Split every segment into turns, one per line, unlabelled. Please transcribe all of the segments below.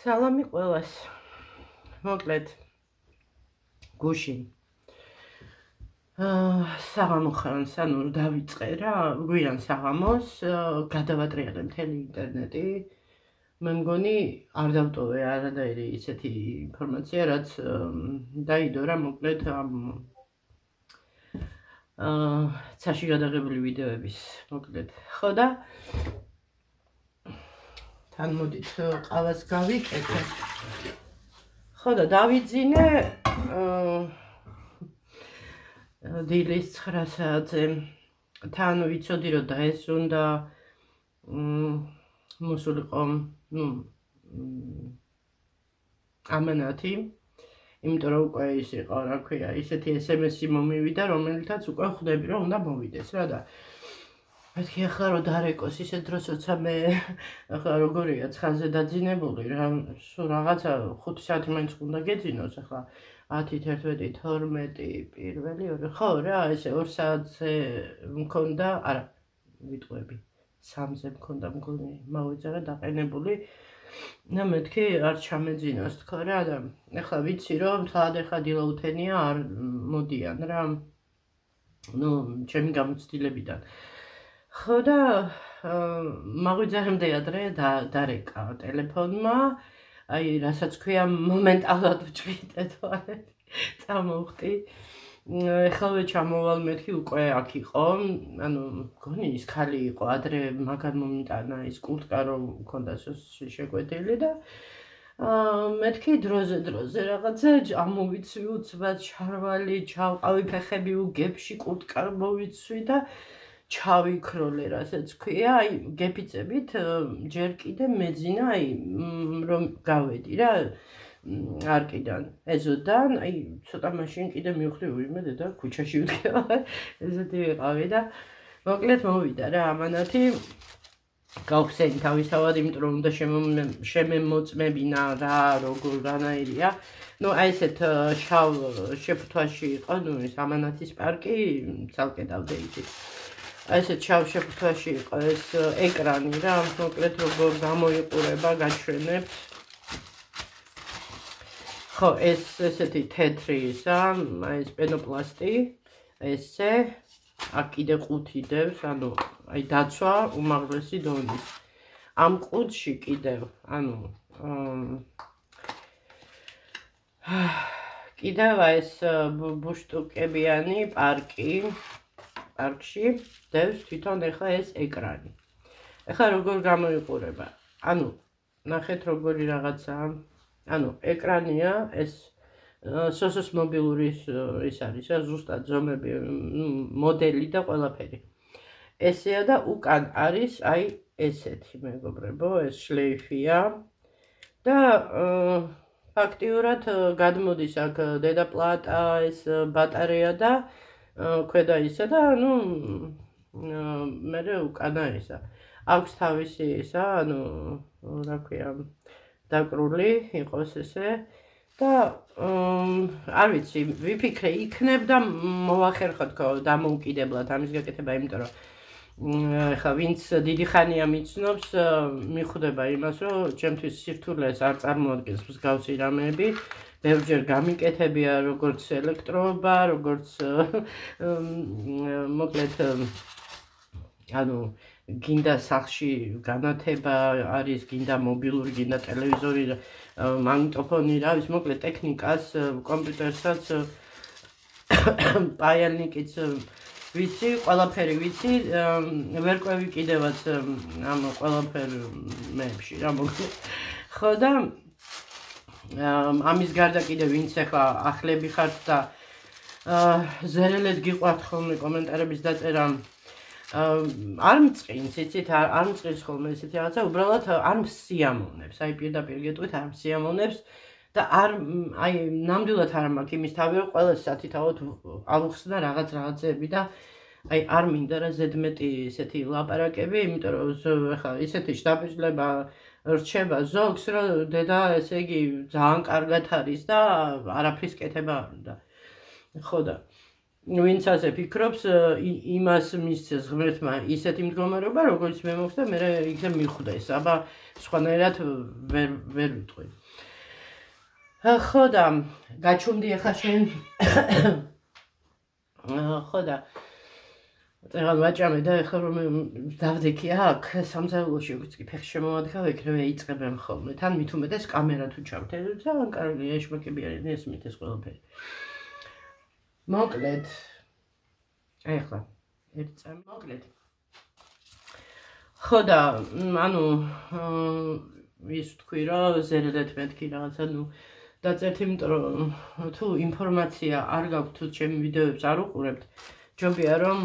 სალამი ყველას. მოკლედ გუშინ საღამო ხანს, ანუ დავიწყე რა, გვიან საღამოს, გადავატრიალე მთელი ინტერნეტი. მე მგონი არ დავტოვე არანაირი ისეთი ინფორმაცია, რაც დაიდო რა, მოკლედ ამ ცაში გადაღებული ვიდეოების, მოკლედ. ხო და თან მოდით ყავას გავიკეთე. ხო და დავიძინე დილის 9 საათზე. თან ვიცოდი რომ და ეს უნდა მოსულიყო, ამანათი, იმიტომ რომ უკვე ის იყო, რა ქვია, ისეთი SMS-ი მომივიდა, რომელთაც უკვე ხვდები რომ უნდა მოვიდეს რა და მეთქი ახლა რომ დარეკოს ისეთ დროს, როცა მე ახლა როგორია ცხანზე დაძინებული რა, სულ რაღაცა 5 საათი მაინც უნდა გეძინოს ახლა 10, 11, 12, პირველი, ხო რა, ესე 2 საათზე მქონდა, არა, ვიტყვები, 3-ზე მქონდა მგონი, მოვიწერა დაყენებული და მეთქი არ ჩამეძინოს თქო რა და ახლა ვიცი რომ თლად ახლა დილაუთენია არ მოდიან რა, ჩემი გამოცდილებიდან. ხო და მაგვიძარემდე ადრე დარეკა ტელეფონმა, აი რასაც ქვია მომენტალურად ვჭრიდე თვალები, წამოვხდი. ეხლა ჩამოვალ მეთქი უკვე აქ იყო, ანუ მგონი ის ქალი იყო, ადრე მაგარ მომიტანა ის კურტკა რომ მქონდა შეგვედილი და მეთქი დროზე რაღაცა ამოვიცვი უცბად ჩარვალი, ჩავყავი ფეხები უგებში, კურტკა მოვიცვი და ჩავიქროლე, რასაც ქვია, აი გეფიცებით ჯერ კიდე მეძინა, აი რომ გავედი რა არკიდან, ეზოდან, აი ცოტა მაშინ კიდე მივხვდი, ვიმე დედა ქუჩაში ვდგება, ესეთი ვიყავი და მოკლედ მოვიდა რა ამანათი. გავხსენი თავისთავად, იმიტომ რომ უნდა შემემოწმებინა რა, როგორ რანაირია. აი ესეთ შავ შეფუთვაში იყო, ეს ამანათის პარკი, ცალკე დავდეიდით. აი ესეთ შავ შეფუთვაში იყო ეს ეკრანი რა, მოკლედ როგორ გამოიყურება, გაჩვენებთ. ხო, ესეთი თეთრი ისა, აი ეს პენოპლასტი, ესე, აქ კიდე ყუთი დევს, ანუ აი დაცვა უმაღლესი დონის. ამ ყუთში კიდევ, ანუ კიდევ ეს ბუშტუკებიანი პარკში დევს თვითონ ეხლა ეს ეკრანი. ეხლა როგორ გამოიყურება? ანუ ნახეთ როგორი რაღაცაა. ანუ ეკრანია ეს სოსოს მობილურის ის არის, ზუსტად ზომები, მოდელი და ყველაფერი. ესეა და უკან არის აი ესეთი მეგობრებო, ეს შლეიფია და ფაქტიურად გადმოდის აქ დედაპლატა, ეს ბატარეა და ქვედა ისა და მე უკანა ისა. აქვს თავისი ისა, რა ქვია, დაკრული იყოს ესე და არ ვიცი, ვიფიქრე იქნებდა მოვახერხო თქო დამოუკიდებლად ამის გაკეთება, იმიტომ რომ ეხლა ვინც დიდი ხანია მიცნობს, მიხვდება იმას, რომ ჩემთვის სირთულეს არ წარმოადგენს მსგავსი რამეები. ბევრჯერ გამიკეთებია როგორც ელექტროობა, როგორც მოკლედ ანუ გინდა სახლში განათება არის, გინდა მობილური, გინდა ტელევიზორი, მაგნიტოფონი, რა ვიცი, მოკლედ ტექნიკას, კომპიუტერსაც, პაяльникიც ვიცი, ყველაფერი ვიცი, ვერ ყვევი კიდევაც ამ ყველაფერ მეებში რა მოკლედ. ხო და ამის გარდა კიდე ვინც ახლა ახლები ხართ და ზერელად გიყვართ ხოლმე კომენტარების დაწერა, არ მწყინს, იცით, არ მწყინს ხოლმე ესეთი რაღაცა, უბრალოდ არ მსიამოვნებს, აი პირდაპირ გეტყვით, არ მსიამოვნებს და აი ნამდვილად არ მაქვს იმის თავი, რომ ყველა სათითაოდ ავუხსნა რაღაცეები და აი არ მინდა რა ზედმეტი ესეთი ლაპარაკები, იმიტომ რომ ახლა ისეთი შთაბეჭდილება რჩება ზოგს, რომ დედა ესე იგი ძალიან კარგად არის და არაფრის კეთება არ უნდა. ხო და ვინც ასე ფიქრობს, იმას მისცეს ღმერთმა ისეთი მდგომარეობა, როგორც მე მოხდა, მე იქნებ მიხვდეს, აბა სხვანაირად ვერ ვიტყვი. ხო და გაჩუმდი ახლა შენ ხო და წეგან ვაჭამე და ახლა რომ დავდექი აქ სამზარეულოში უკვე ფეხი შემოვადგა ეგრევე იწყებენ ხოლმე თან მით უმეტეს კამერა თუ ჩავთე ძალიან კარგი ეშმაკები არიან ესმით ეს ყველაფერი მოკლედ ახლა ერთ წამი მოკლედ ხო და ანუ ის თქვი რომ ზერადად მეთქი რაღაცა ნუ დაწერთ იმიტომ რომ თუ ინფორმაცია არ გაქვთ თუ ჩემი ვიდეოებს არ უყურებთ ჯობია რომ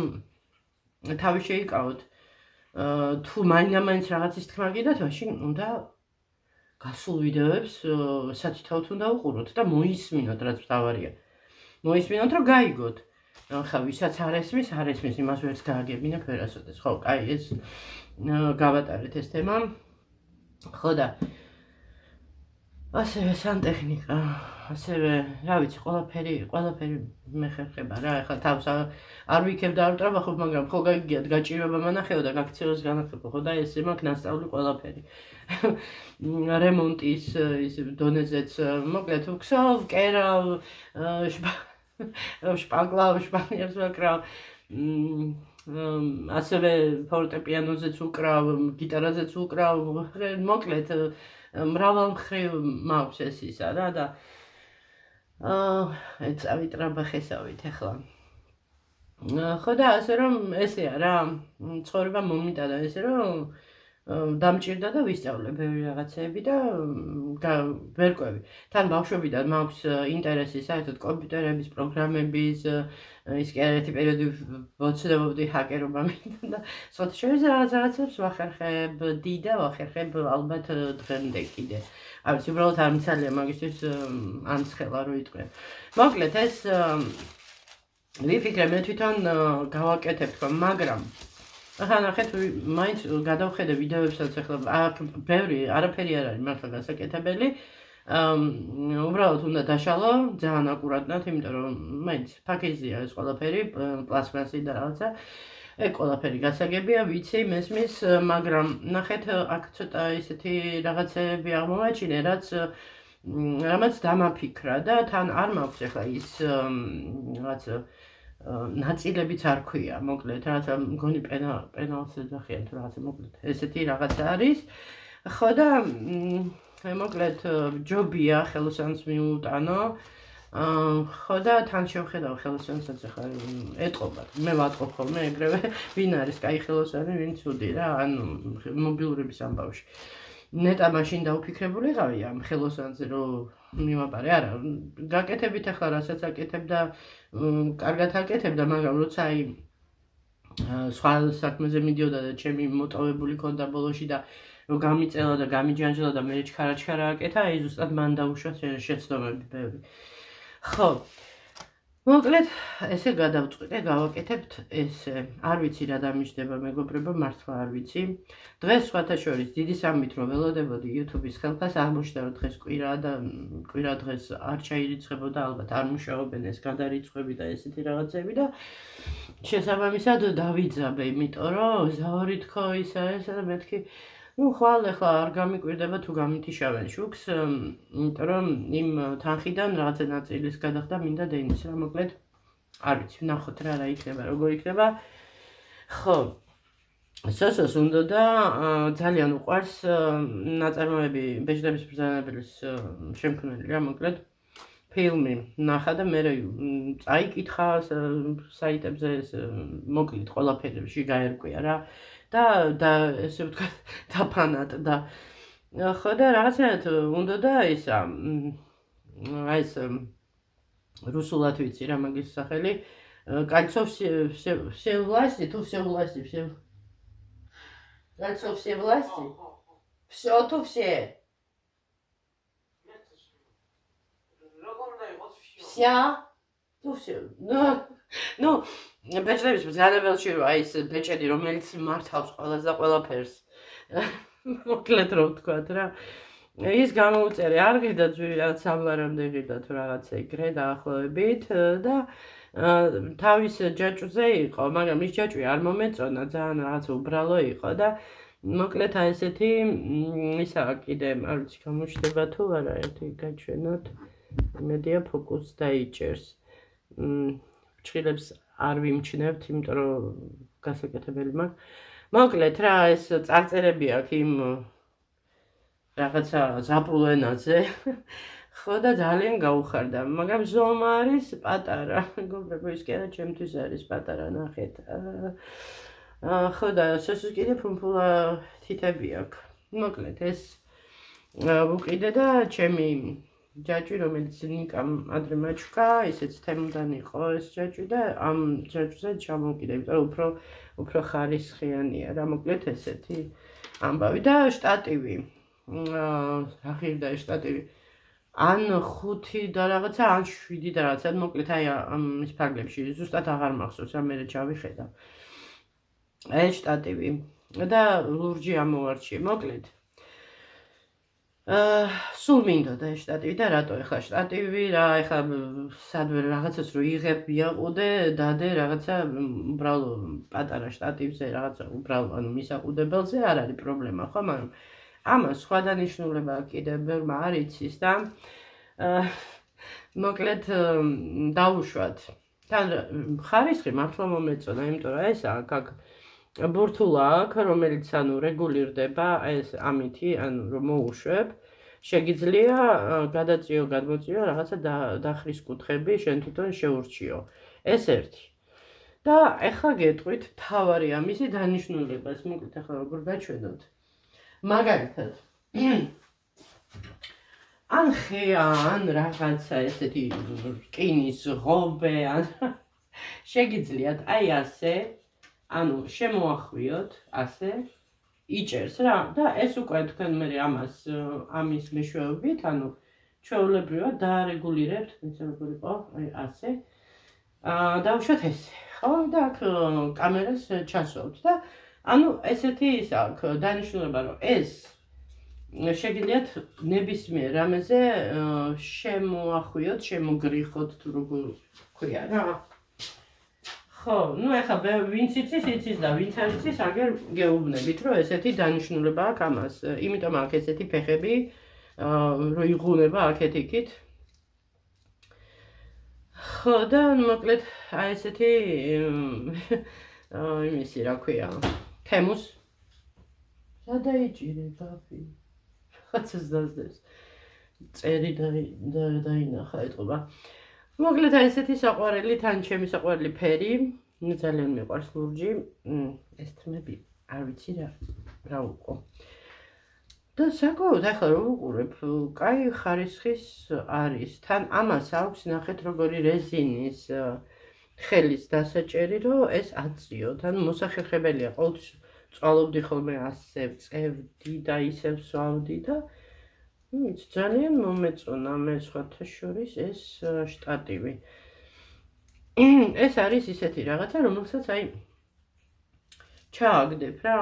თავი შეიკავოთ თუ მაინდა-მაინც რაღაცის თქმა გიდათ მაშინ უნდა გასულ ვიდეოებს სათითაოდ უნდა უყუროთ და მოისმინოთ რაც მთავარია მოისმინოთ რომ გაიგოთ ხა ვისაც არ ესმის იმას ვერც გააგებინებ ვერასოდეს ხო კაი ეს გავატარეთ ეს თემა ხო და ასევე სანტექნიკა ასევე რა ვიცი ყველაფერი მეხერხება რა ეხლა თავს არ ვიქებ და არ ვტრაბახობ მაგრამ ხო გაგიგიათ გაჭირვება მანახეო და გაქცევას განახებო ხო და ესე მაქვს ნასწავლი ყველაფერი რემონტის ის დონეზეც მოკლედ ვქსოვ კერავ შპაგლავ შპანიერს ვაკრავ ასევე ფორტეპიანოზეც უკრავ გიტარაზეც უკრავ მოკლედ მრავალ მხრივ მაქვს ეს ისა რა და წავიტრაბახესავით ახლა ხო და ასე რომ ესეა რა ცხოვრება მომიტანა ესე რომ დამჭირდა და ვისწავლე ბევრი რაღაცეები და ვერკვევი თან ბავშვობიდან მაქვს ინტერესი საერთოდ კომპიუტერების პროგრამების ის კი არეთი პერიოდი ვოცნებობდი ჰაკერობამდე და სულ შეიძლება რაღაცებს ვახერხებდი და ვახერხებ ალბათ დღემდე კიდე არ ვიცი უბრალოდ არ მიცალია მაგისთვის ამცხელა რო იტყვი მოკლედ ეს ვიფიქრე მე თვითონ გავაკეთებ თქო მაგრამ ახლა ნახეთ მაინც გადავხედე ვიდეოებსაც ახლა აქ ბევრი არაფერი არ არის მართლა გასაკეთებელი უბრალოდ უნდა დაშალო ძალიან აკურატნად იმიტომ რომ მაინც ფაქიზია ეს ყველაფერი პლასმასი და რაღაცა ეგ ყველაფერი გასაგებია ვიცი მესმის მაგრამ ნახეთ აქ ცოტა ისეთი რაღაცები აღმოვაჩინე რამაც დამაფიქრა და თან არ მაქვს ახლა ის რაღაც ნაწილებიც არ ქვია მოკლედ რაღაცა მგონი პენალს ეძახიან თუ რაღაცა მოკლედ ესეთი რაღაცა არის ხო და მოკლედ ჯობია ხელოსანს მიუტანო ხო და თან შევხედავ ხელოსანსაც ახლა ეტყობა მე ვატყობ ხოლმე ეგრევე ვინ არის კაი ხელოსანი ვინ ცუდი რა ანუ მობილურების ამბავში ნეტა მაშინ დაუფიქრებული ყავი ამ ხელოსანზე რომ მივაპარე არა გაკეთებით ახლა რასაც აკეთებ და კარგად აკეთებდა მაგრამ როცა აი სხვა საქმეზე მიდიოდა და ჩემი მოტოვებული ქონდა ბოლოში და რომ გამიწელა და გამიჯანჯლა და მე ჩქარა აკეთა აი ზუსტად მან დაუშვა შეცდომები ბევრი ხო მოკლედ ესე გადავწყვიტე გავაკეთებთ ესე არ ვიცი რა დამიჯდება მეგობრებო მართლა არ ვიცი დღეს სხვათა შორის დიდი სამით რომ ველოდებოდი YouTube-ის ხელფას აღმოჩნდა რომ დღეს კვირაა და კვირა დღეს არ ჩაირიცხებოდა ალბათ არ მუშაობენ ეს გადარიცხვები და ესეთი რაღაცები და შესაბამისად დავიძაბე იმიტომ რომ ზაური თქო ისა ესა და მეთქი ну ხვალ ახლა არ გამიკვირდება თუ გამითიშავენ შუქს იმიტომ რომ იმ თანხიდან რაღაცა ნაწილის გადახდა მინდა დენის რა მოკლედ არ ვიცი ნახოთ რა იქნება როგორ იქნება ხო სოსოს უნდა და ძალიან უყვარს ნაწარმოები ბეჭდების ბრძანებელის შემქმნელი რა მოკლედ ფილმი ნახა და მე წაიკითხა საიტებზე მოკლედ ყველაფერში გაერკვია რა და ესე ვთქვათ დაფანატდა ხო და რაღაცნაირად უნდა და ისა აი ეს რუსულად ვიცი რა მაგის სახელი კольцо все власти თუ все власти кольцо все власти все თუ все вся თუ все ну ბეჭდების ბრძანებელში აი ეს ბეჭედი რომელიც მართავს ყველას და ყველაფერს მოკლედ რო ვთქვათ რა ის გამოუწერე არ ღირდა ძვირი რაღაც სამლარამდე ღირდა თუ რაღაცა ეგრე დაახლოებით და თავის ჯაჭვზე იყო მაგრამ ის ჯაჭვი არ მომეწონა ძალიან რაღაცა უბრალო იყო და მოკლედ აი ესეთი ისა კიდე არ ვიცი გამოჩნდება თუ არა ერთი გაჩვენოთ იმედია ფოკუსს დაიჭერს ჭრილებს არ ვიმჩნევთ იმიტომ რომ გასაკეთებელი მაქვს მოკლედ რა ეს წარწერები აქვს იმ რაღაცა ზაპრულ ენაზე ხო და ძალიან გაუხარდა მაგრამ ზომა არის პატარა მეგობრებო ის კი არა ჩემთვის არის პატარა ნახეთ ხო და შესაძლოა კიდე ფუმფულა თითები აქვს მოკლედ ეს ვუყიდე და ჩემი ჯაჭვი რომელიც ნიკამ ადრე მაჩვკა ისეც თემიდან იყო ეს ჯაჭვი და ამ ჯაჭვზე ჩამოვკიდე იმიტომ რომ უფრო ხარისხიანია რა მოკლედ ესეთი ამბავი და შტატივი რა ღირდა ეს შტატივი ან 5 და რაღაცა ან 7 და რაღაცა მოკლედ აი ის ფარგლებში ზუსტად აღარ მახსოვს რა მე ჩავიხედა ეს შტატივი და ლურჯი ამოვარჩიე მოკლედ სულ მინდოდა ეს შტატივი და რატო ეხლა შტატივი რა ეხლა სადვე რაღაცას რო იღებ იაყუდე დადე რაღაცა უბრალო პატარა შტატივზე რაღაცა უბრალო ანუ მისაყუდებელზე არ არის პრობლემა ხო მაგრამ ამას სხვა დანიშნულება კიდე ბევრმა არ იცის და მოკლედ დავუშვათ თან ხარისხი მართლა მომეწონა იმიტომ რომ ეს აქ ბურთულა აქვს რომელიც ანუ რეგულირდება ეს ამითი ანუ რომ მოუშვებ შეგიძლია გადაწიო გადმოწიო რაღაცა დახრის კუთხები შენ თვითონ შეურჩიო ეს ერთი და ეხლა გეტყვით თავარი ამისი დანიშნულებას მოკლედ ახლა როგორ გაჩვენოთ მაგალითად ან ხეა ან რაღაცა ესეთი რკინის ღობე ან შეგიძლიათ აი ასე ანუ შემოახვიოთ ასე იჭერს რა და ეს უკვე თქვენ მე ამის მეშვეობით ანუ ჩვეულებრივად დაარეგულირებთ ესე როგორ იყო აი ასე დავუშვათ ესე ხო და აქ კამერას ჩასვავთ და ანუ ესეთი ის აქვს დანიშნულება რომ ეს შეგიძლიათ ნებისმიერ რამეზე შემოახვიოთ შემოგრიხოთ თუ როგორ ქვია რა ხო, ну ეხლა ვინც იცის და ვინც არ იცის, აგერ გეუბნებით, რომ ესეთი დანიშნულება აქვს ამას. იმიტომ აქვს ესეთი ფეხები, რომ იღუნება აქეთ-იქით. ხო და მოკლედ აი ესეთი იმისი რა ქვია, თემუს. სადაიჭირე გაფი. ხაცს დაძდეს. წერი დაინახა ეტყობა. მოკლედ აი ესეთი საყვარელი თან ჩემი საყვარელი ფერი ძალიან მიყვარს ლურჯი ეს თმები არ ვიცი რა უყო და საკმაოდ ახლა რომ ვუყურებ კაი ხარისხის არის თან ამას აქვს ნახეთ როგორი რეზინის ხელის დასაჭერი რომ ეს აწიო თან მოსახერხებელია ყოველთვის წვალობდი ხოლმე ასე წევდი და ისევ სვავდი და ძალიან მომეწონა მე სხვათა შორის ეს შტატივი. ეს არის ისეთი რაღაცა, რომელსაც აი ჩააგდებ რა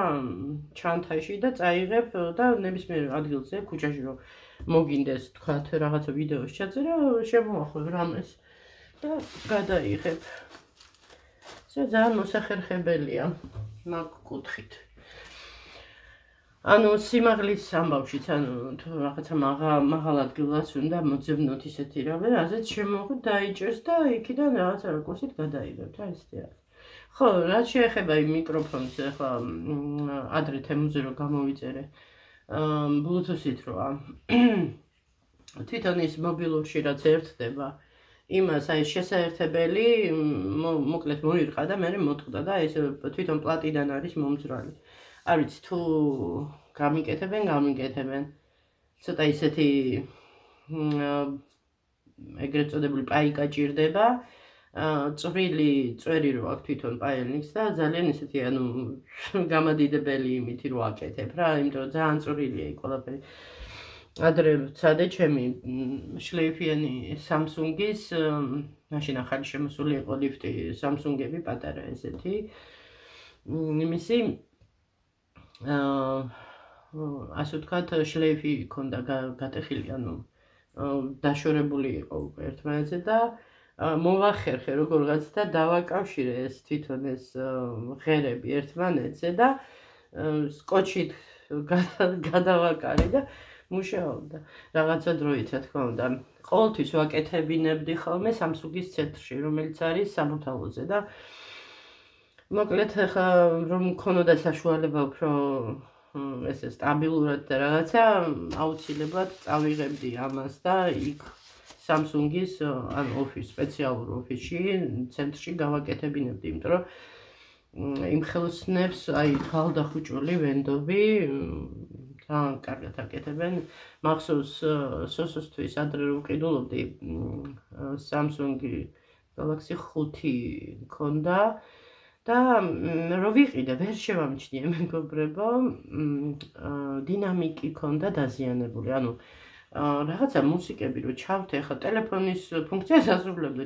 ჩანთაში და წაიღებ და ნებისმიერ ადგილზე ქუჩაში რომ მოგინდეს თქვათ რაღაცა ვიდეოს ჩაწერა, შემოახვევ რამეს და გადაიღებ. ეს ძალიან მოსახერხებელია მაგ კუთხით. ანუ სიმაღლის ამბავშიც ანუ თუ რაღაცა მაღალ ადგილას უნდა მოძებნოთ ისეთი რამე, ასეც შემოღოთ დაიჭერს და იქიდან რაღაცა რაკურსით გადაიღებთ, რა ისეთი არის. ხო, რაც შეეხება იმ მიკროფონს, ახლა ადრე თემუზე რომ გამოვიწერე, Bluetooth-ით როა. თვითონ ის მობილურში რაც ერთდება, იმას აი შესაერთებელი მოკლედ მოირყა და მე მოტყდა და ეს თვითონ პლატიდან არის მომძრალი. არ ვიცი თუ გამიკეთებენ ცოტა ისეთი ეგრეთ წოდებული პაიკა ჭირდება წვრილი წვერი რო აქვს თვითონ პაელნიკს და ძალიან ისეთი ანუ გამადიდებელი იმითი რო აკეთებ რა იმიტომ რომ ძალიან წვრილია იქ ყველაფერი ადრე ვცადე ჩემი შლეიფიანი Samsung-ის მაშინ ახალი შემოსული იყო ლიფტი Samsung-ები პატარა ესეთი იმისი ასე ვთქვათ შლეიფი ქონდა გატეხილი ანუ დაშორებული იყო ერთმანეთზე და მოვახერხე როგორღაც და დავაკავშირე ეს თვითონ ეს ღერები ერთმანეთზე და სკოჩით გადავაკარი და მუშაობდა. რაღაცა დროით, რა თქმა უნდა. ყოველთვის ვაკეთებინებდი ხოლმე Samsung-ის ცენტრში, რომელიც არის სამოთავოზე და მოკლედ ახლა რომ მქონოდა საშუალება უფრო ესე სტაბილურად და რაღაცა აუცილებლად წავიღებდი ამას და იქ Samsung-ის სპეციალურ ოფისში, ცენტრში გავაკეთებინებდი, იმიტომ რომ იმ ხელოსნებს, აი თვალდახუჭული ვენდობი ძალიან კარგად აკეთებენ. მახსოვს სოსოსთვის ადრე რომ ვყიდულობდი Samsung Galaxy 5 მქონდა და რო ვიყიდე ვერ შევამჩნიე მეგობრებო, დინამიკი ქონდა დაზიანებული. ანუ რაღაცა მუსიკები რო ჩავთე, ხა ტელეფონის ფუნქციას ასრულებდა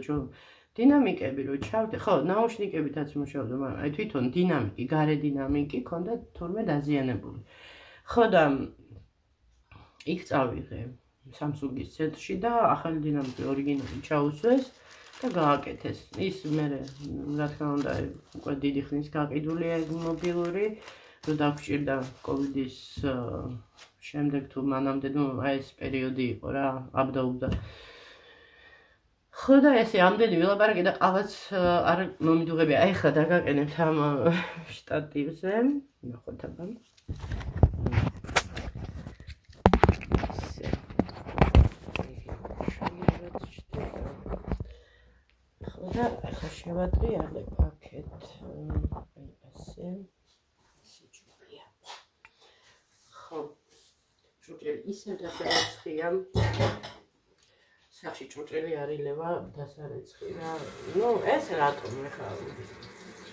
დინამიკები რო ჩავთე, ხო, ნაუშნიკებითაც მუშაობდა, მაგრამ აი თვითონ დინამიკი, გარე დინამიკი ქონდა თურმე დაზიანებული. ხო და იქ წავიღე Samsung-ის ცენტრში და ახალი დინამიკი ორიგინალი ჩაუსვეს და გააკეთეს. ის მე რა თქმა უნდა უკვე დიდი ხნის გაყიდულია მობილური, რომ დაგვჭირდა COVID-ის შემდეგ თუ მანამდე აი ეს პერიოდი იყო რა, აბდაუბდა. ხო და ესე ამდენი ვილაპარაკე და ყავაც არ მომიდუღებია. აი ხა დაგაყენებთ ამ შტატივზე. ნახოთ აბა. ხო და ახლა შევატრიალე აქეთ. აი ასე. სიჩუქლია. ხო. ჭურჭელი ისევ დასარეცხია. სახში ჭურჭელი არ ილევა დასარეცხი რა. ნუ ეს რატომ ახლა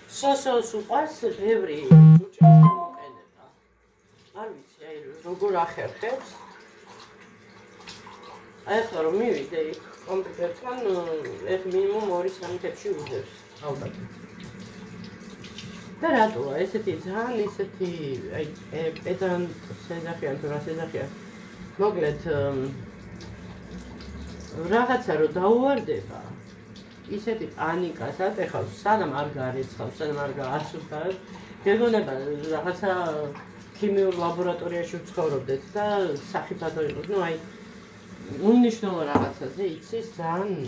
სოსოს უყარს ბევრი ჭურჭელი მოყენება. არ ვიცი, აი როგორ ახერხებს. აი ახლა რომ მივიდე იქ კომპიუტერთან, ეს მინიმუმ 2-3 თებში უძებს ალბათ. და რატოა ესეთი ძალიან ისეთი აი პედანტ სეზახიან თუ რა სეზახიან. მოკლედ რაღაცა რო დაუვარდება, ისეთი პანიკას ატეხავს, სანამ არ გარეცხავს, სანამ არ გააცვდას, გეგონება რაღაცა ქიმიურ ლაბორატორიაში ვცხოვრობდეთ და სახიფათო იყო. ნუ აი უნიშნულო რაღაცაზე იცის ძალიან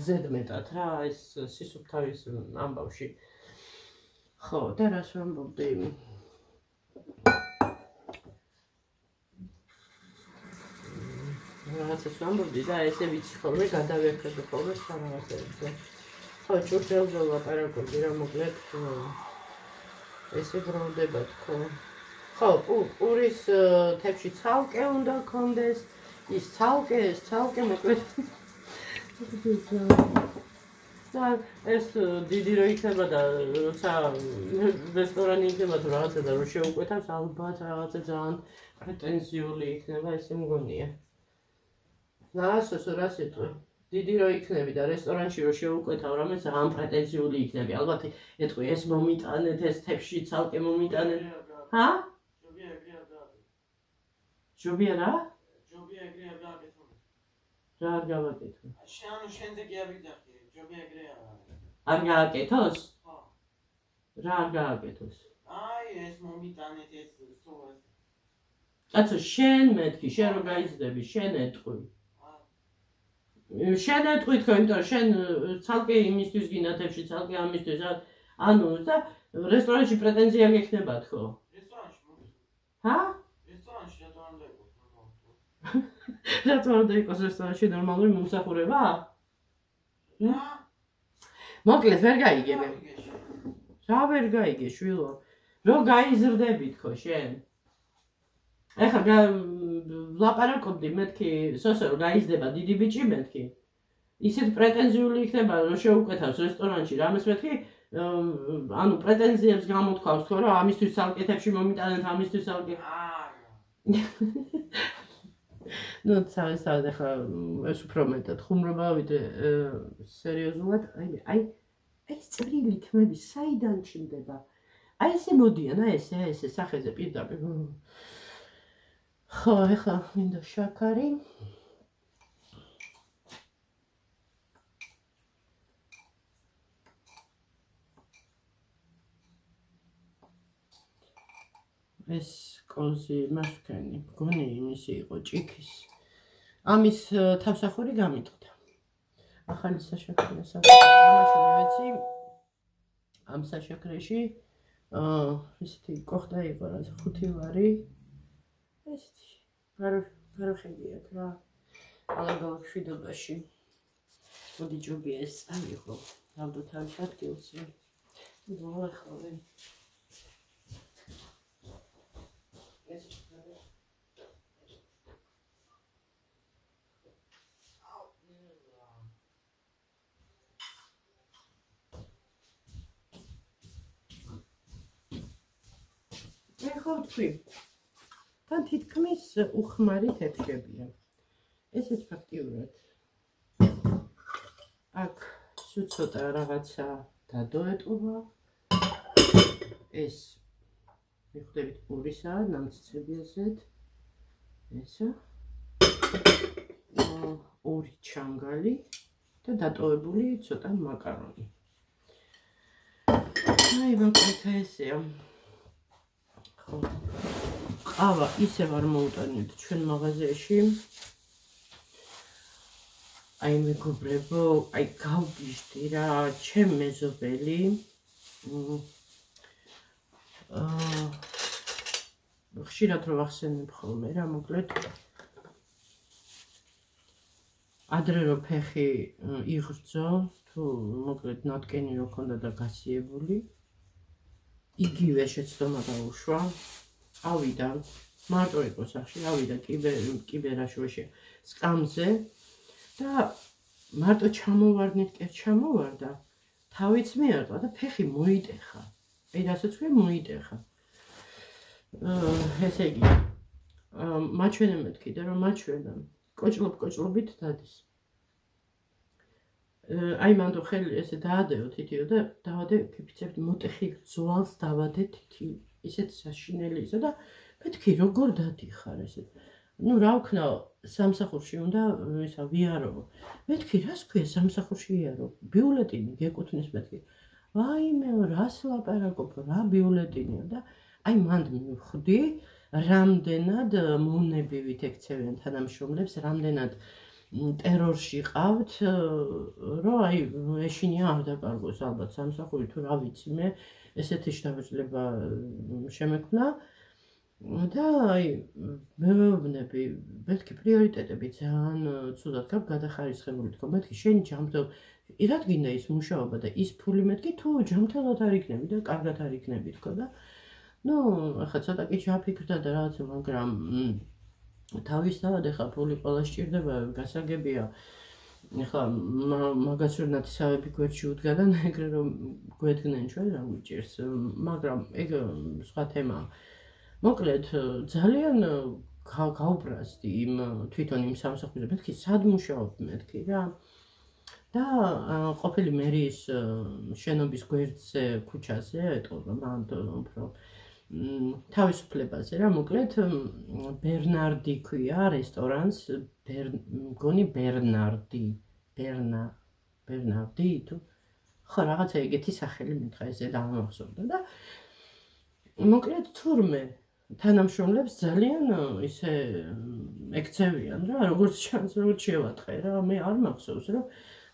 ზედმეტად რა ეს სისუფთავის ამბავში. ხო, და რას ვამბობდი? რაღაცას ვამბობდი და ესე ვიცი ხოლმე გადავერხები ხოლმე რაღაცებზე. ხო, ჭურჭელზე ვლაპარაკობდი რა მოკლედ ესე ბრუნდება თქო. ხო, პურის თებში ცალკე უნდა გქონდეს, ის ცალკე მოკლედ. და ეს დიდი რო იქნება და როცა რესტორანი იქნება თუ რაღაცა და რო შეუკვეთავს, ალბათ რაღაცა ძალიან პრეტენზიული იქნება, ესე მგონია. ნაასოსო რა სიტყვი? დიდი რო იქნები და რესტორანში რო შეუკვეთავ რამე ძალიან პრეტენზიული იქნები. ალბათ ეთქვი ეს მომიტანეთ, ეს თებში ცალკე მომიტანეთ. ჰა? ჯობია რა?
ჯობია ეგრე არ გააკეთო.
რა არ გავაკეთო?
ანუ შენზე კი არ ვიდახი, ჯობია ეგრე
არ გააკეთოს?
ხო.
რა არ გააკეთოს?
აი ეს მომიტანეთ ეს სულ ეს.
კაცო შენ მეთქი, შენ რო გაიზრდები, შენ ეთყვი. შენ ეთყვი თქო, იმიტომ შენ ცალკე იმისთვის გინათებში, ცალკე ამისთვის, ანუ და რესტორანში პრეტენზია გექნება თქო.
რესტორანში მოდი.
ჰა?
რესტორანში რატო არ უნდა იყოს ნორმალური?
რატო არ უნდა იყოს რესტორანში ნორმალური მომსახურება?
რა?
მოკლედ ვერ გაიგებ. რა ვერ გაიგე შვილო? რო გაიზრდები თქო შენ. ეხლა ვლაპარაკობდი მეთქი სოსო რომ გაიზრდება დიდი ბიჭი მეთქი. ისეთ პრეტენზიული იქნება რომ შეუკვეთავს რესტორანში რამეს მეთქი ანუ პრეტენზიებს გამოთქვავს თქო რომ ამისთვის ცალკეთებში მომიტანეთ ამისთვის ცალკე ნუ ცალ ახლა ეს უფრო მეტად ხუმრობა ვიდრე სერიოზულად აი ეს წვრილი თმები საიდან ჩნდება აი ესე მოდიან აი ესე სახეზე პირდაპირ ხო ახლა მინდა შაქარი ეს კოზი მასქენი, მგონი იმისი იყო ჭიქის. ამის თავსახური გამიტყდა. ახალი საშაქრე ამაში მივეცი ამ საშაქრეში ისეთი კოხდა იყო რა 5 ვარი. ესეთი გაროხები აქვს რა. ალაგალ შვიდობაში. მოდი ჯობია ეს წავიღო. დავდო თავის ადგილზე. მოვახავე. ეხლა ვთქვი, თან თითქმის უხმარი თეთრებია. ეს ფაქტიურად. აქ სულ ცოტა რაღაცა დადოეტყობა. ეს მიხვდებით პურისაა, ნამცეცები ასეთ. ესა. ორი ჩანგალი და დატოვებული ცოტა მაკარონი. აი, მოკლედ ესეა. ყავა ისევ არ მოუტანით ჩვენ მაღაზიაში. აი მეგობრებო, აი გავგიჟდი რა, ჩემ მეზობელი. ხშირად რო ვახსენებ ხოლმე რა, მოკლედ ადრე რო ფეხი იღრძო, თუ მოკლედ ნატკენი რო ქონდა და გასიებული, იგივე შეცდომა დაუშვა. ავიდა, მარტო იყო სახში, ავიდა კიბერაშუაში სკამზე და მარტო ჩამოვარდნით კი ჩამოვარდა, თავიც მიარტყა და ფეხი მოიტეხა. აი რასაც ვე მოიტეხა. ესე იგი, მაჩვენე მეთქიდა რომ მაჩვენა, კოჭლობით დადის. აი მანდ ხელი ესე დაადეო თითიო და დავადე ფიფიცებდი მოტეხი ძვალს დავადე თითი ისეთ საშინელი ისა და მეთქი როგორ დადიხარ ესე. ნუ რა ვქნა სამსახურში უნდა ისა ვიარო. მეთქი რას ქვია სამსახურში იარო? ბიულეტინი გეკუთვნის მეთქი. ვაიმე რას ლაპარაკობ რა ბიულეტინია და აი მანდ მივხვდი რამდენად მონებივით ექცევიან თანამშრომლებს, რამდენად ტერორში ყავთ, რომ აი ეშინია არ დაკარგოს ალბათ სამსახური თუ რა ვიცი მე ესეთი შთაბეჭდილება შემექმნა და აი მეუბნები მეთქი პრიორიტეტები ძალიან ცუდად გაქვს გადახარისხებული თქო მეთქი შენი ჯანმრთელ რად გინდა ის მუშაობა და ის ფული მეთქი თუ ჯანმრთელად არ იქნები და კარგად არ იქნები თქო და ნუ ახლა ცოტა კი ჩაფიქრდა და რაღაცა მაგრამ თავისთავად ახლა ფული ყველა სჭირდება გასაგებია ახლა მაგას რომ ნათესავები გვერდში უდგანან ეგრე რომ გვედგნენ ჩვენ რა გვიჭირს მაგრამ ეგ სხვა თემაა მოკლედ ძალიან გავბრაზდი იმ თვითონ იმ სამსახურზე მეთქი სად მუშაობ მეთქი რა და ყოფილი მერიის შენობის გვერდზე ქუჩაზე ეტყობა მანდ უფრო თავისუფლებაზე რა მოკლედ ბერნარდი ქვია რესტორანს მგონი ბერნარდი თუ ხო რაღაცა ეგეთი სახელი მითხრა ესე დამახსოვდა და მოკლედ თურმე თანამშრომლებს ძალიან ისე ექცევიან რა როგორც ჩანს როგორც შევატყე რა მე არ მახსოვს რომ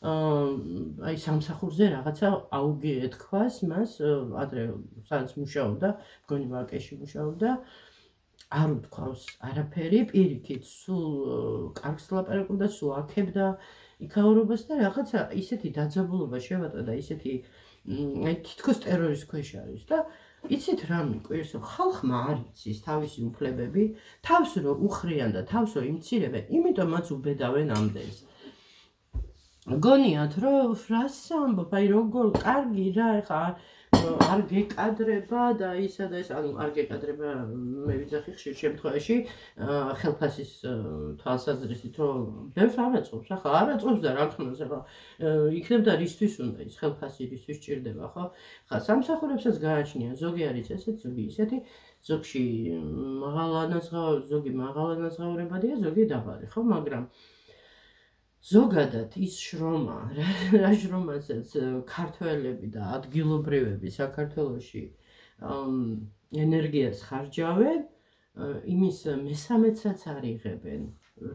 აი სამსახურზე რაღაცა აუგი ეთქვას მას ადრე სადაც მუშაობდა მგონი ვაკეში მუშაობდა არ უთქვავს არაფერი პირიქით სულ კარგს ლაპარაკობდა სულ აქებდა იქაურობას და რაღაცა ისეთი დაძაბულობა შევატყდა და ისეთი აი თითქოს ტერორის ქვეშ არის და იცით რა მიყვირს ხალხმა არ იცის თავისი უფლებები თავს რომ უხრიან და თავს რომ იმცირებენ იმიტომაც უბედავენ ამდენს გონიათ რომ რას ამბობ აი როგორ კარგი რა ეხა არ გეკადრება და ისა და ეს ანუ არ გეკადრება მე ვიძახი ხშირ შემთხვევაში ხელფასის თვალსაზრისით რომ ბევრს არ აწობს ახლა არ აწობს და რა თქმა უნდა იქნებ და რისთვის უნდა ის ხელფასი რისთვის ჭირდება ხო ხა სამსახურებსაც გააჩნია ზოგი არის ესეთ ზოგი ისეთი ზოგში ზოგი მაღალანაზღაურებადია ზოგი დაბალი ხო მაგრამ ზოგადად ის შრომა, რა შრომასაც ქართველები და ადგილობრივები საქართველოში ენერგიას ხარჯავენ, იმის მესამედსაც არ იღებენ,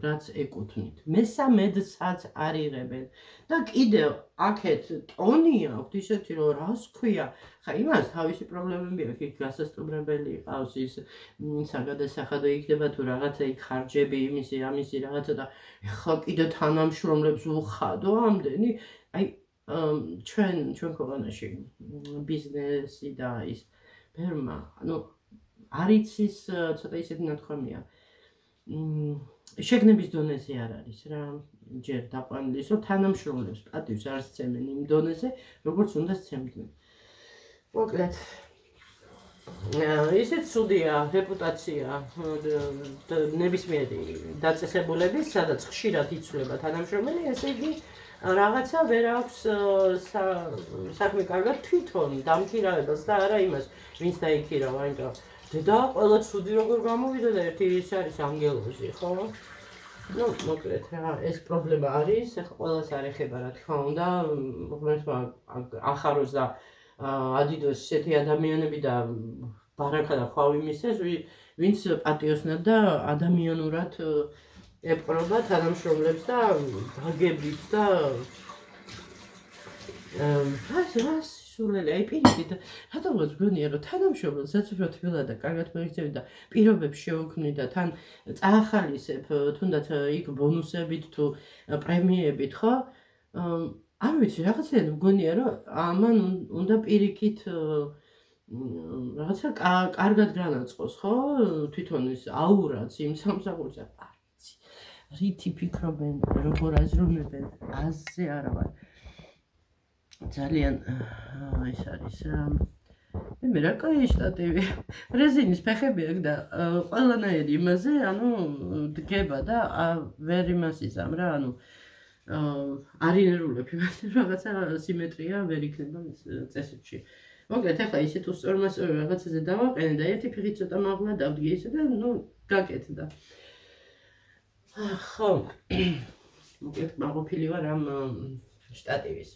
რაც ეკუთვნით. მესამედსაც არ იღებენ. და კიდევ აქეთ ტონი აქვთ ისეთი, რომ რას ქვია, ხა იმას თავისი პრობლემები აქვს, იქ გასასტუმრებელი ყავს ის საგადასახადო იქნება თუ რაღაცა იქ ხარჯები, იმისი, ამისი რაღაცა და ხა კიდე თანამშრომლებს უხადო ამდენი, აი ჩვენ ქვეყანაში ბიზნესი და ის ფერმა, ანუ არ იცის ცოტა ისეთი ნათქვამია. შეგნების დონეზე არ არის რა, ჯერ დაყვანილი, რომ თანამშრომლებს პატივს არ სცემენ იმ დონეზე, როგორც უნდა სცემდნენ. მოკლედ, ისეთ ცუდია რეპუტაცია ნებისმიერი დაწესებულების, სადაც ხშირად იცვლება თანამშრომელი, ესე იგი რაღაცა ვერ აქვს საქმე კარგად თვითონ დამქირავებას და არა იმას, ვინც დაიქირავა, იმიტომ და ყველა ცუდი როგორ გამოვიდა და ერთი ის არის ანგელოზი, ხო? ნუ მოკლედ რა, ეს პრობლემა არის, ახლა ყველას არ ეხება რა თქმა უნდა, ღმერთმა ახაროს და ადიდოს ისეთი ადამიანები და ბარაკა და ხვავი მისცეს, ვინც პატიოსნად და ადამიანურად ეპყრობა თანამშრომლებს და გაგებით და რას სულელი, აი პირიქით, რატომაც გონია, რომ თანამშრომელსაც უფრო თბილად და კარგად მოიქცევი და პირობებს შეუქმნი და თან წაახალისებ, თუნდაც იქ ბონუსებით თუ პრემიებით, ხო? არ ვიცი, რაღაცნაირად მგონია, რომ ამან უნდა პირიქით რაღაცა კარგად განაწყოს, ხო? თვითონ ის აურაც იმ სამსახურს არ ვიცი. რითი ფიქრობენ, როგორ აზროვნებენ, აზზე არა ვარ. ძალიან ის არის რა. მე რა კაი შტატივი. რეზინის ფეხები აქვს და ყველანაირი იმაზე, ანუ დგება და ვერ იმას იზამ რა, ანუ არ ინერულებ იმას, რაღაცა სიმეტრია ვერ იქნება წესებში. მოკლედ, ახლა ისეთ უსწორმასწორი რაღაცაზე დავაყენე და ერთი ფეხი ცოტა მაღლა დავდგე ისე და ნუ გაკეთდა. ხო. მოკლედ, მაყოფილი ვარ ამ შტატივის.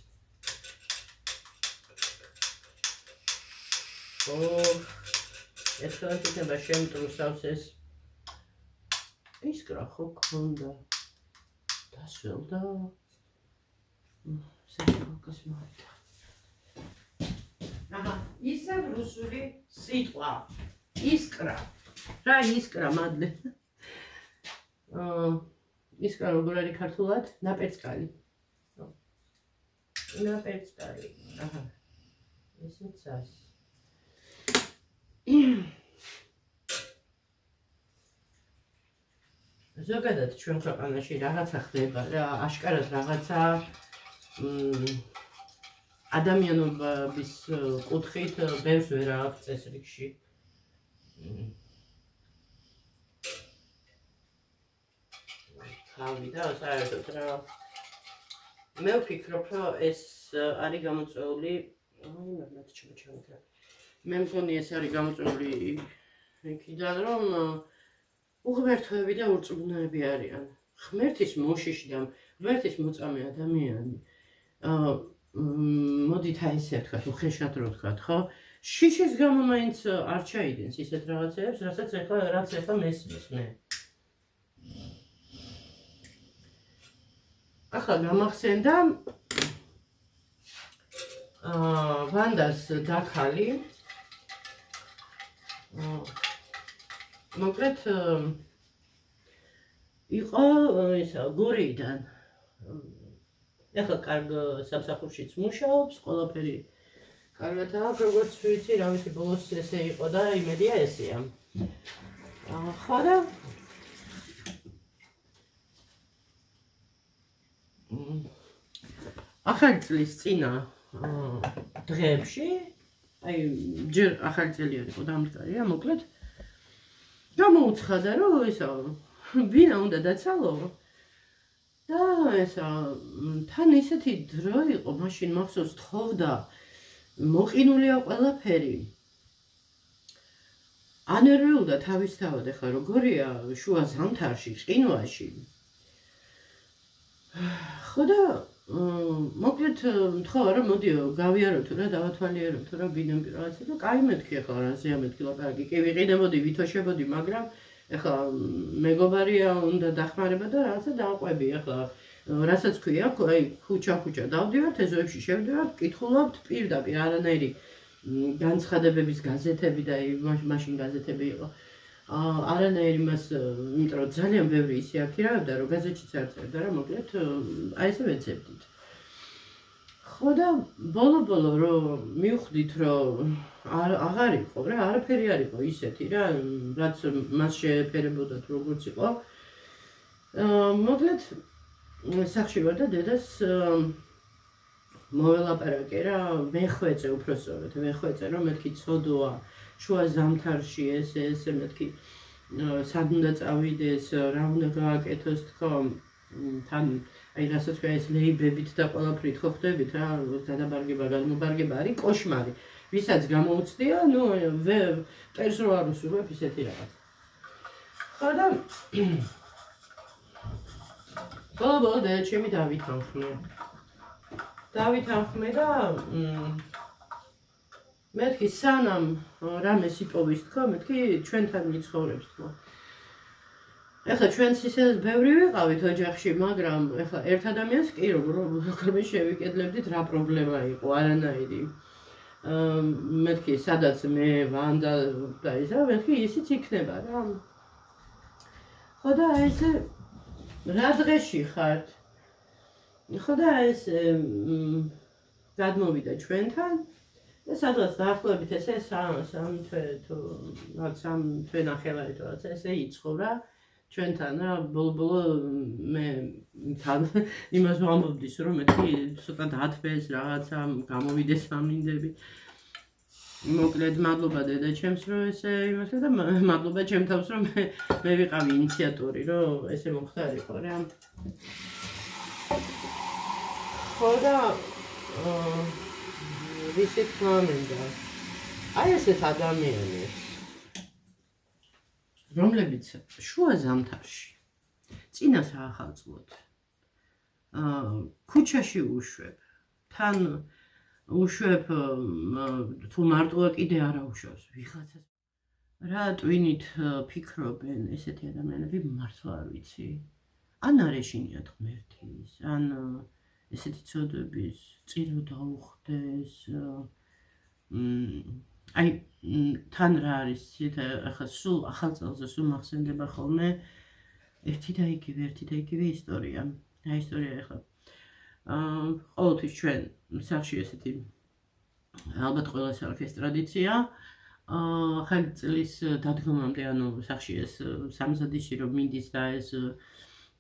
ერთხელ იქნება შემტრუსავს ეს ისკრა ხო გქონდა დასველდა საშუალებას მოიტა. აჰა, ისა რუსული სიტყვა ისკრა. რა ისკრა მადლე. ისკრა როგორ არის ქართულად? ნაპერწკალი. ნაპერწკალი. აჰა. ესეც არის. ზოგადად ჩვენ ქვეყანაში რაღაცა ხდება რა, აშკარად რაღაცა ადამიანობის კუთხით ბევრს ვერ აქვს წესრიგში. თავი და საერთოდ რა. მე ვფიქრობ, რომ ეს არის გამოწვეული, მაგრამ ჩამოჩავდა. მე მგონი ეს არის გამოწვეული იქიდან, რომ უღმერთოები და ურწმუნოები არიან. ღმერთის მოშიში და ღმერთის მოწამე ადამიანი. მოდით აი ესე ვთქვათ, უხეშად რო ვთქვათ, ხო? შიშის გამო მაინც არ ჩაიდენს ისეთ რაღაცებს, რაც ახლა მესმის მე. ახლა გამახსენდა ვანდას დაქალი. მოკლედ იყო ისა გურიდან. ახლა კარგ სამსახურშიც მუშაობს, ყველაფერი კარგად აქვს, როგორც ვიცი, რა ვიცი, ბოლოს ესე იყო და იმედია ესეა. ხო და ახალი წლის წინა დღეებში, აი ჯერ ახალი წელი იყო დამდგარია, მოკლედ გამოუცხადა, რომ ისა ვინა უნდა დაცალო და ისა თან ისეთი დრო იყო, მაშინ მახსოვს თხოვდა, მოყინულია ყველაფერი. ანერვიულდა თავისთავად, ახლა როგორია შუა ზამთარში, ყინვაში. ხო და მოკლედ თქვა რომ მოდიო გავიაროთ რა დავათვალიეროთ რა გინემ რაღაცა და კაი მეთქი ახლა რაზეა მეთქი ლაპარაკი კი ვიყიდებოდი ვითოშებოდი მაგრამ ახლა მეგობარია უნდა დახმარება და რაღაცა დავყვები ახლა რასაც ქვია აი ხუჩა დავდივართ ეზოებში შევდივართ ვკითხულობთ პირდაპირ არანაირი განცხადებების გაზეთები და მაშინ გაზეთები იყო არანაირი მას იმიტომ რომ ძალიან ბევრი ისე აქირავდა რომ გაზეთშიც არ წერდა რა მოკლედ აი ესე ვეცებდით ხო და ბოლო რომ მივხვდით რომ აღარ იყო რა არაფერი არ იყო ისეთი რა რაც მას შეეფერებოდათ როგორც იყო მოკლედ სახში ვარ და დედას მოველაპარაკე რა მეხვეწე უпроსწორად მეხვეწე რომ მეთქი ცოდოა შუა ზამთარში ესე მეთქი სად უნდა წავიდეს რა უნდა გააკეთოს თქო თან აი რასაც ქვია ეს ლეიბებით და ყველაფრით ხო ხდებით რა გადაბარგება გადმობარგება არის კოშმარი ვისაც გამოუცდია ნუ პერსონალს უღებ ისეთი რაღაც ხო და ბოლო და ჩემი დავითანხმე და მეთქი სანამ რამეს იპოვის თქო მეთქი ჩვენთან მიცხოვრებს თქო ეხლა ჩვენც ისე ბევრი ვიყავით ოჯახში მაგრამ ეხლა ერთ ადამიანს კი როგორმე შევიკედლებდით რა პრობლემა იყო არანაირი მეთქი სადაც მე ვანდა და ისა მეთქი ისიც იქნება რა ხო და ესე რა დღეში ხართ ხო და ეს გადმოვიდა ჩვენთან და სადღაც დაახლოებით ესე 3 თვე თუ რაც 3 თვე ნახევარი თუ რაც ესე იცხოვრა ჩვენთან რა ბოლო მე თან იმას ვამბობდის რომ მეთქი ცოტა დათბეს რაღაცა გამოვიდეს ამინდები მოკლედ მადლობა დედა ჩემს რომ ესე იმას და მადლობა ჩემ თავს რომ მე ვიყავი ინიციატორი რომ ესე მოხდარიყო რა ხო და ვისით მამინდა აი ესეთ ადამიანებს რომლებიც შუა ზამთარში წინას აახალწლოთ ქუჩაში უშვებ თან უშვებ თუ მარტოა კიდე არ აუშვებს ვიღაცას რა ტვინით ფიქრობენ ესეთი ადამიანები მართლა არ ვიცი ან არ ეშინიათ ღმერთის ან ესეთი ცოდვების წირო დაუხდეს აი თან რა არის ახლა სულ ახალწელზე სულ მახსენდება ხოლმე ერთი და იგივე ისტორია აი ისტორია ახლა ყოველთვის ჩვენ სახში ესეთი ალბათ ყველა სახის ტრადიცია ახალი წლის დადგომამდე ანუ სახში ეს სამზადისი რომ მინდის და ეს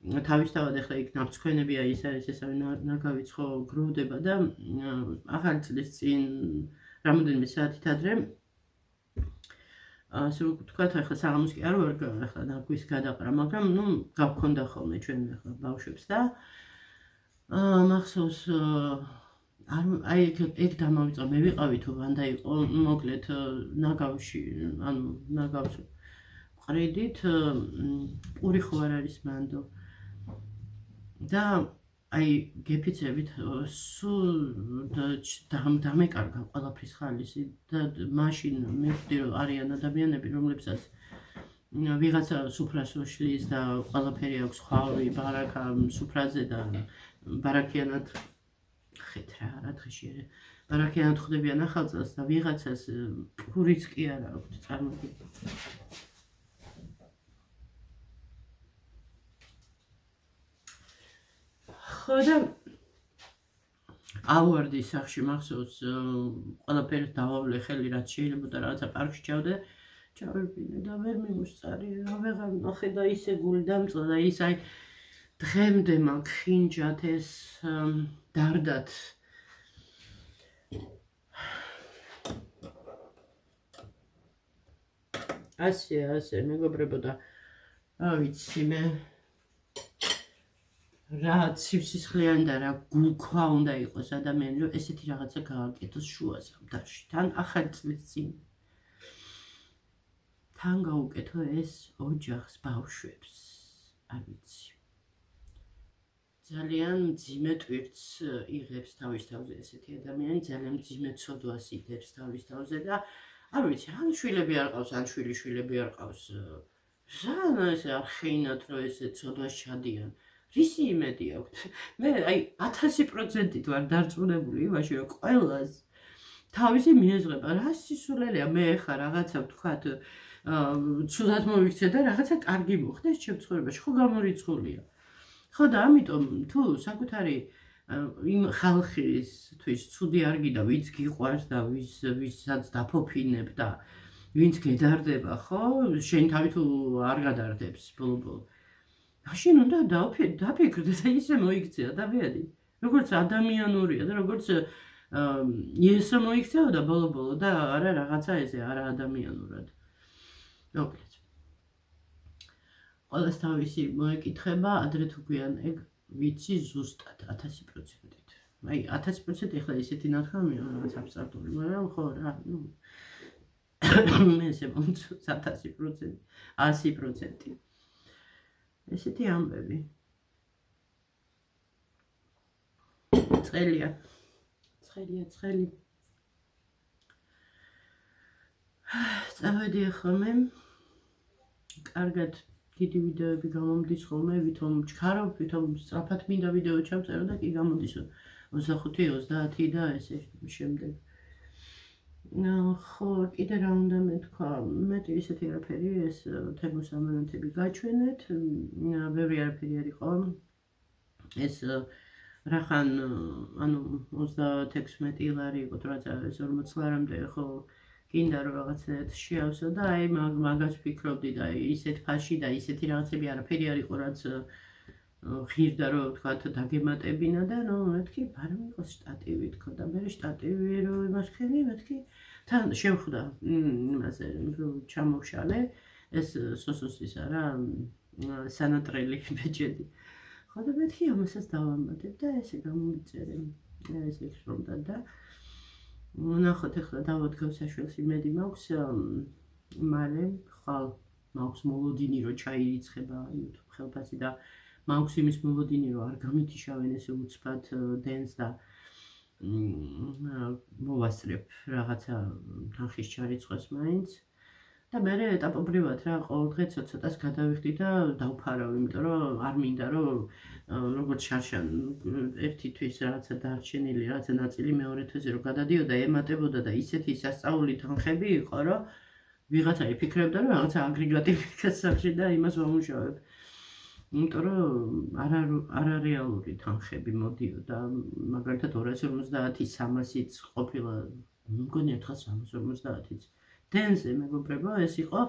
თავისთავად ახლა იქ ნამცხვენებია ის არის ესავე ნაგავიც ხო გროვდება და ახალი წლის წინ რამოდენიმე საათით ადრე ასე ვთქვათ ახლა საღამოს კი არ ვარ ახლა ნაგვის გადაყრა მაგრამ ნუ გავქონდა ხოლმე ჩვენ ახლა ბავშვებს და მახსოვს აი ეგ დამავიწყო მე ვიყავი თუ ვანდა იყო მოკლედ ნაგავში ანუ ნაგავს ყრიდით პური ხო არ არის მანდო და აი გეფიცებით სულ დამეკარგა ყველაფრის ხალისი და მაშინ მივხვდი რომ არიან ადამიანები რომლებსაც ვიღაცა სუფრას უშლის და ყველაფერი აქვს ხავი ბარაკა სუფრაზე და ბარაკიანად ხეთ რა დღეში ბარაკიანად ხდებიან ახალწელს და ვიღაცას პურიც კი არ აქვს წარმოგიდგენთ ხო და ავარდი სახში მახსოვს ყველაფერს დავავლე ხელი რაც შეიძლება და რაღაცა პარკში ჩავდე ჩავერბინე და ვერ მიმოსწარი რა ვეღარ ნახე და ისე გული დამწყდა და ის აი დღემდე მაგ ხინჯად ეს დარდათ ასე მეგობრებო და რა ვიცი მე რა ცივსისხლიანი და რა გულქვა უნდა იყოს ადამიანი რომ ესეთი რაღაცა გააკეთოს შუა ზამთარში თან ახალი წლის წინ თან გაუკეთო ეს ოჯახს ბავშვებს არ ვიცი ძალიან მძიმე ტვირთს იღებს თავის თავზე ესეთი ადამიანი, ძალიან მძიმე ცოდვას იღებს თავის თავზე და არ ვიცი, ან შვილები არ ყავს, ან შვილები არ ყავს. რა ესე არ ხეინათ, რომ ესე ცოდვას ჩადიან. რისი იმედი აქვთ? მე აი 1000%-ით ვარ დარწმუნებული იმაში, რომ ყველას თავისი მიეზღება. რა სისულელეა მე ხარ რაღაცა ვთქვათ, ცუდად მოვიქცე და რაღაცა კარგი მოხდეს ჩემ ცხოვრებაში, ხო გამორიცხულია. ხო და ამიტომ თუ საკუთარი იმ ხალხისთვის ცუდი არ გიდა, ვინც გიყვარს და ვისაც დაფოფინებ და ვინც გედარდება, ხო? შენ თავი თუ არ გადარდებს ბოლო-ბოლო. მაშინ უნდა დაფიქრდე და ისე მოიქცე ადამიანი. როგორც ადამიანურია და როგორც ისე მოიქცეოდა ბოლო-ბოლო და არა რაღაცა ესე არა ადამიანურად. მოკლედ. ყველას თავისი მოეკითხება, ადრე თუ გვიან ეგ ვიცი ზუსტად 1000%-ით. აი 1000% ეხლა ისეთი ნათქვამია, რაღაც აბსტრაქტული, მაგრამ ხო რა, მე ესე მომწონს 1000%, 100%. ესეთი ამბები. ცხელია. წავედი ახლა მე. კარგად დიდი ვიდეოები გამომდის ხოლმე, ვითომ ჩქარავ, ვითომ სწრაფად მინდა ვიდეო ჩავწერო და კი გამოდისო 25, 30 და ესე შემდეგ. ხო, კიდე რა უნდა მეთქვა, მეტი ისეთი არაფერი, ეს თერმოსამონეტები გაჩვენეთ, ბევრი არაფერი არ იყო, ეს რახან, ანუ 36 ლარი იყო, რაც არის 40 ლარამდე, ხო, კიდე რომ რაღაცნაირად შეავსო და აი მაგას ვფიქრობდი და ისეთ ფაში და ისეთი რაღაცები არაფერი არ იყო, რაც ღირდა რომ ვთქვათ დაგემატებინა და ნუ მეთქი ბარემ იყოს შტატივი თქო და მე შტატივი რომ იმას ხენი მეთქი თან შევხვდა იმაზე რომ ჩამოვშალე ეს სოსოსის არა სანატრელი ბეჭედი ხო და მეთქი ამასაც დავამატებ და ესე გამოვიწერე ესე ხრობდა და ნახოთ ახლა დავადგავ საშუალს იმედი მაქვს მალე ხალ მაქვს მოლოდინი რომ ჩაირიცხება YouTube ხელფასი და მაქვს იმის მოლოდინი რომ არ გამითიშავენ ესე უცბად დენს და მოვასწრებ რაღაცა თანხის ჩარიცხვას მაინც და მე ეტაპობრივად რა ყოველდღე ცოტას გადავიხდი და დავფარავ იმიტომ რომ არ მინდა რომ როგორც შარშან ერთი თვის რაღაცა დარჩენილი რაღაცა ნაწილი მეორე თვეზე რომ გადადიოდა ემატებოდა და ისეთი სასწაული თანხები იყო რომ ვიღაცა იფიქრებდა რომ რაღაცა აგრეგატივი გასახში და იმას ვამუშავებ იმიტომ რომ არარეალური თანხები მოდიოდა მაგალითად 250-300-იც ყოფილა მგონი 350-იც დენზე მეგობრებო ეს იყო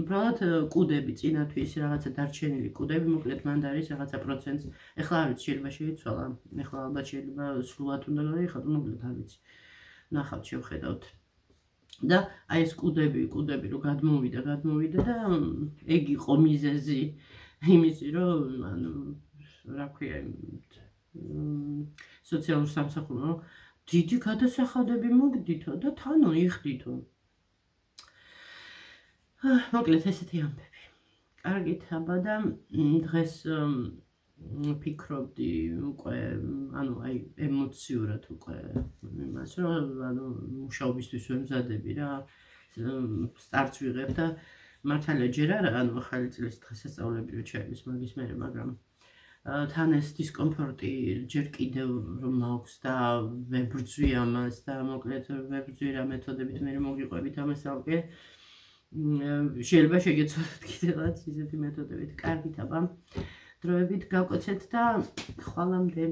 უბრალოდ კუდები წინათვის რაღაცა დარჩენილი კუდები მოკლედ მანდ არის რაღაცა პროცენტს ეხლა არ ვიცი შეიძლება შეიცვალა ეხლა ალბათ შეიძლება სრულად უნდა გაიხადო მოკლედ არ ვიცი ნახავთ შევხედავთ და აი ეს კუდები რომ გადმოვიდა და ეგ იყო მიზეზი იმისი რომ ანუ რა ქვია სოციალურ სამსახურში დიდი გადასახადები მოგდითო და თანო იხდითო მოკლედ ესეთი ამბები. კარგით აბა და დღეს ფიქრობდი უკვე ანუ აი ემოციურად უკვე იმას რომ ანუ მუშაობისთვის ვემზადები რა სტარტს ვიღებ და მართალია ჯერ არა ანუ ახალი წლის დღესასწაულებრივ ჩაების მაგის მერე მაგრამ თან ეს დისკომფორტი ჯერ კიდევ რომ მაქვს და ვებრძვი ამას და მოკლედ ვებრძვი რა მეთოდებით მე მოგიყვებით ამას ალკე შეიძლება შეგეცოდოთ კიდევაც ისეთი მეთოდებით. კარგით აბა დროებით გავკოცეთ და ხვალამდე